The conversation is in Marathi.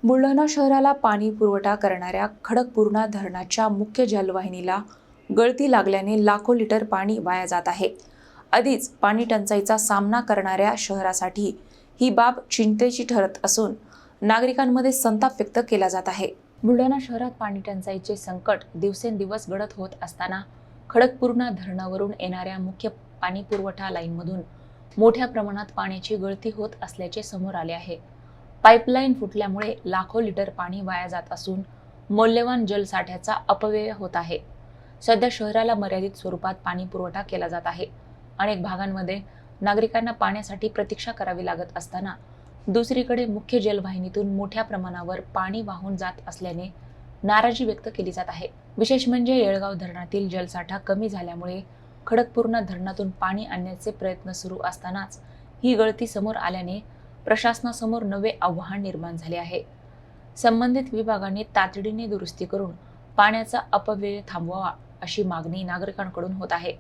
बुलढाणा शहराला पाणी पुरवठा करणाऱ्या खडकपूर्णा धरणाच्या मुख्य जलवाहिनीला गळती लागल्याने लाखो लिटर पाणी वाया जात आहे। आधीच पाणी टंचाईचा सामना करणाऱ्या शहरासाठी ही बाब चिंतेची ठरत असून नागरिकांमध्ये संताप व्यक्त केला जात आहे। बुलढाणा शहरात पाणी टंचाईचे संकट दिवसेंदिवस गडद होत असताना खडकपूर्णा धरणावरून येणाऱ्या मुख्य पाणी पुरवठा लाईनमधून मोठ्या प्रमाणात पाण्याची गळती होत असल्याचे समोर आले आहे। पाईपलाईन फुटल्यामुळे लाखो लिटर पाणी वाया जात असून मौल्यवान जलसाठ्याचा अपव्यय होत आहे। सध्या शहराला मर्यादित स्वरूपात पाणी पुरवठा केला जात आहे। अनेक भागांमध्ये नागरिकांना पाण्यासाठी प्रतीक्षा करावी लागत असताना दुसरीकडे मुख्य जलवाहिनीतून मोठ्या प्रमाणावर पाणी वाहून जात असल्याने नाराजी व्यक्त केली जात आहे। विशेष म्हणजे येळगाव धरणातील जलसाठा कमी झाल्यामुळे खडकपूर्णा धरणातून पाणी आणण्याचे प्रयत्न सुरू असतानाच ही गळती समोर आल्याने प्रशासनासमोर नवे आव्हान निर्माण झाले आहे। संबंधित विभागाने तातडीने दुरुस्ती करून पाण्याचा अपव्यय थांबवावा अशी मागणी नागरिकांकडून होत आहे।